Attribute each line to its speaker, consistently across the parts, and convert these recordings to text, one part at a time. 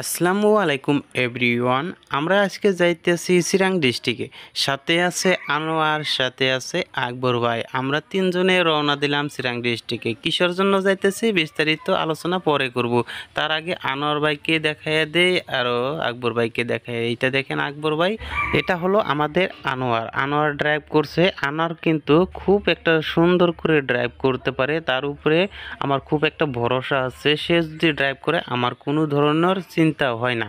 Speaker 1: আসসালামু আলাইকুম এভরিওয়ান। আমরা আজকে যাইতেছি চিরাং ডিস্ট্রিক্টে। সাথে আছে আনোয়ার, সাথে আছে আকবর ভাই। আমরা তিনজনে রওনা দিলাম চিরাং ডিস্ট্রিক্টে। কিসের জন্য যাইতেছি বিস্তারিত আলোচনা পরে করব। তার আগে আনোয়ার ভাইকে দেখাইয়া দেই আরও আকবর ভাইকে দেখাই। এইটা দেখেন আকবর ভাই, এটা হলো আমাদের আনোয়ার। আনোয়ার ড্রাইভ করছে। আনোয়ার কিন্তু খুব একটা সুন্দর করে ড্রাইভ করতে পারে, তার উপরে আমার খুব একটা ভরসা আছে। সে যদি ড্রাইভ করে আমার কোনো ধরনের চিন্তা হয় না।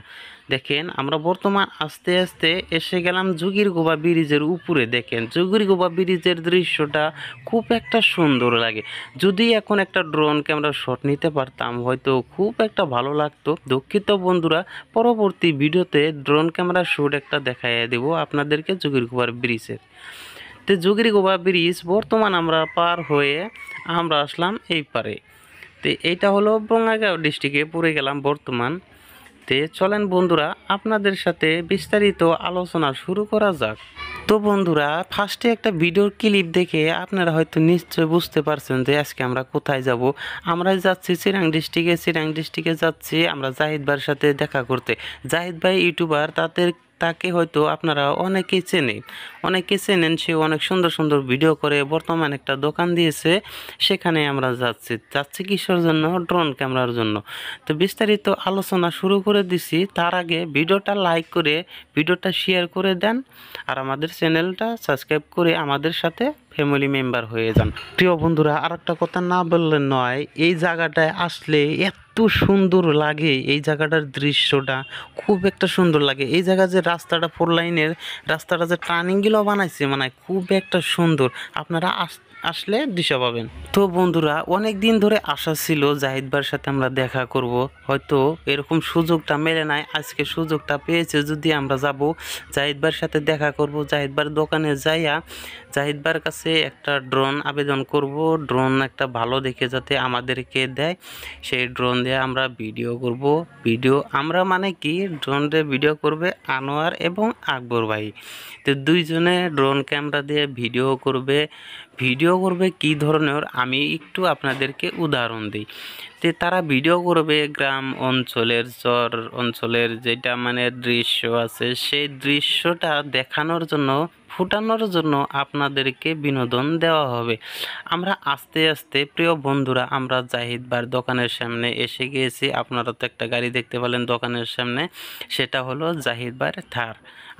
Speaker 1: দেখেন আমরা বর্তমান আস্তে আস্তে এসে গেলাম যোগীরগোবা ব্রিজের উপরে। দেখেন যোগীরগোবা ব্রিজের দৃশ্যটা খুব একটা সুন্দর লাগে। যদি এখন একটা ড্রোন ক্যামেরা শট নিতে পারতাম হয়তো খুব একটা ভালো লাগতো। দুঃখিত বন্ধুরা, পরবর্তী ভিডিওতে ড্রোন ক্যামেরা শ্যুট একটা দেখাইয়া দেব আপনাদেরকে যোগীরগোবার ব্রিজের। তো যোগীরগোবা ব্রিজ বর্তমান আমরা পার হয়ে আমরা আসলাম এই পারে। তো এইটা হলো বঙ্গাইগাঁও ডিস্ট্রিক্টে পড়ে গেলাম বর্তমান। তে চলেন বন্ধুরা আপনাদের সাথে বিস্তারিত আলোচনা শুরু করা যাক। তো বন্ধুরা, ফার্স্টে একটা ভিডিওর ক্লিপ দেখে আপনারা হয়তো নিশ্চয় বুঝতে পারছেন যে আজকে আমরা কোথায় যাব। আমরা যাচ্ছি চিরাং ডিস্ট্রিক্টে যাচ্ছি আমরা জাহিদ ভাইয়ের সাথে দেখা করতে। জাহিদ ভাই ইউটিউবার, তাকে হয়তো আপনারা অনেকে চেনেন। সে অনেক সুন্দর সুন্দর ভিডিও করে, বর্তমানে একটা দোকান দিয়েছে। সেখানে আমরা যাচ্ছি কিসের জন্য? ড্রোন ক্যামেরার জন্য। তো বিস্তারিত আলোচনা শুরু করে দিছি। তার আগে ভিডিওটা লাইক করে ভিডিওটা শেয়ার করে দেন, আর আমাদের চ্যানেলটা সাবস্ক্রাইব করে আমাদের সাথে ফ্যামিলি মেম্বার হয়ে যান। প্রিয় বন্ধুরা, আর একটা কথা না বললে নয়, এই জায়গাটায় আসলে এত সুন্দর লাগে। এই জায়গাটার দৃশ্যটা খুব একটা সুন্দর লাগে। এই জায়গা যে রাস্তাটা, 4 লাইনের রাস্তাটা যে টার্নিংগুলো বানাইছে, মানে খুব একটা সুন্দর। আপনারা আসলে দিশা পাবেন। তো বন্ধুরা, অনেক দিন ধরে আশা ছিল জাহিদ ভাইয়ের সাথে আমরা দেখা করব। হয়তো এরকম সুযোগটা মেলে নাই, আজকে সুযোগটা পেয়েছে। যদি আমরা যাব জাহিদ ভাইয়ের সাথে দেখা করব, জাহিদ ভাইয়ের দোকানে যাইয়া জাহিদ ভাইয়ের কাছে একটা ড্রোন আবেদন করব। ড্রোন একটা ভালো দেখে যাতে আমাদেরকে দেয়, সেই ড্রোন দিয়ে আমরা ভিডিও করব। আমরা মানে কি, ড্রোন দিয়ে ভিডিও করবে আনোয়ার এবং আকবর ভাই। তো দুইজনে ড্রোন ক্যামেরা দিয়ে ভিডিও করবে কি ধরনের আমি একটু আপনাদেরকে উদাহরণ দিই। যে তারা ভিডিও করবে গ্রাম অঞ্চলের, চর অঞ্চলের যেটা মানে দৃশ্য আছে, সেই দৃশ্যটা দেখানোর জন্য, ফুটানোর জন্য আপনাদেরকে বিনোদন দেওয়া হবে। আমরা আস্তে আস্তে, প্রিয় বন্ধুরা, আমরা জাহিদ ভাইয়ের দোকানের সামনে এসে গিয়েছি। আপনারা তো একটা গাড়ি দেখতে পেলেন দোকানের সামনে, সেটা হলো জাহিদ ভাইয়ের থার।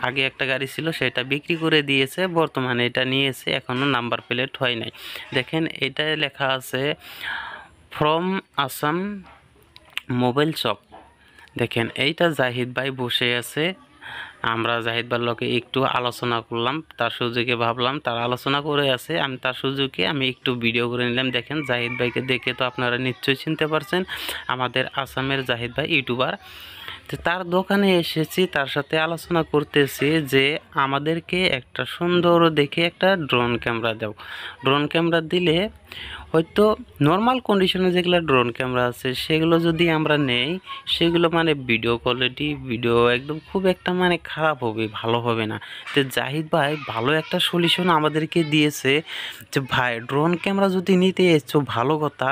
Speaker 1: আগে একটা গাড়ি ছিল, সেটা বিক্রি করে দিয়েছে, বর্তমানে এটা নিয়েছে, এখনও নাম্বার প্লেট হয় নাই। দেখেন এটায় লেখা আছে ফ্রম আসাম মোবাইল শপ। দেখেন এইটা জাহিদ ভাই বসে আছে। আমরা জাহিদ ভাইয়ের লোকে একটু আলোচনা করলাম, তার সুযোগে ভাবলাম তার আলোচনা করে আছে, আমি তার সুযোগে আমি একটু ভিডিও করে নিলাম। দেখেন জাহিদ ভাইকে দেখে তো আপনারা নিশ্চয়ই চিনতে পারছেন, আমাদের আসামের জাহিদ ভাই ইউটিউবার। তো তার দোকানে এসেছি, তার সাথে আলোচনা করতেছি যে আমাদেরকে একটা সুন্দর দেখে একটা ড্রোন ক্যামেরা দাও। ড্রোন ক্যামেরা দিলে হয়তো নর্মাল কন্ডিশনে যেগুলো ড্রোন ক্যামেরা আছে সেগুলো যদি আমরা নেই, সেগুলো মানে ভিডিও একদম খুব একটা মানে খারাপ হবে, ভালো হবে না। তো জাহিদ ভাই ভালো একটা সলিউশন আমাদেরকে দিয়েছে যে ভাই ড্রোন ক্যামেরা যদি নিতে এসছো ভালো কথা,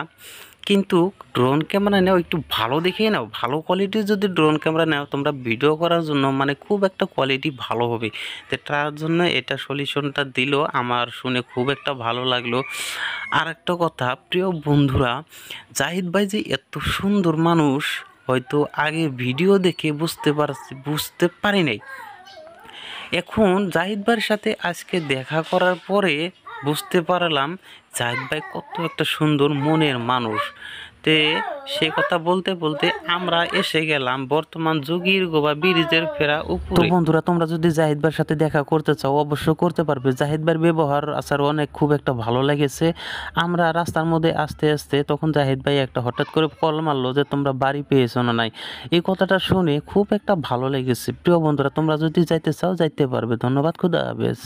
Speaker 1: কিন্তু ড্রোন ক্যামেরা নাও একটু ভালো দেখেই নাও। ভালো কোয়ালিটির যদি ড্রোন ক্যামেরা নাও তোমরা ভিডিও করার জন্য, মানে খুব একটা কোয়ালিটি ভালো হবে। তো তার জন্য এটা সলিউশনটা দিল, আমার শুনে খুব একটা ভালো লাগলো। আর একটা কথা, প্রিয় বন্ধুরা, জাহিদ ভাই যে এত সুন্দর মানুষ হয়তো আগে ভিডিও দেখে বুঝতে পারি নাই। এখন জাহিদ ভাইয়ের সাথে আজকে দেখা করার পরে বুঝতে পারলাম জাহিদ ভাই কত একটা সুন্দর মনের মানুষ। তে সে কথা বলতে বলতে আমরা এসে গেলাম বর্তমান যোগীরগোবা ব্রিজের ফেরা উপরে। তো বন্ধুরা, তোমরা যদি জাহিদ ভাইয়ের সাথে দেখা করতে চাও অবশ্যই করতে পারবে। জাহিদ ভাইয়ের ব্যবহার আচার অনেক খুব একটা ভালো লেগেছে। আমরা রাস্তার মধ্যে আস্তে আস্তে, তখন জাহিদ ভাই একটা হঠাৎ করে কল মারলো যে তোমরা বাড়ি পেয়েছো না নাই। এই কথাটা শুনে খুব একটা ভালো লেগেছে। প্রিয় বন্ধুরা, তোমরা যদি যাইতে চাও যাইতে পারবে। ধন্যবাদ, খুদা হাফেজ।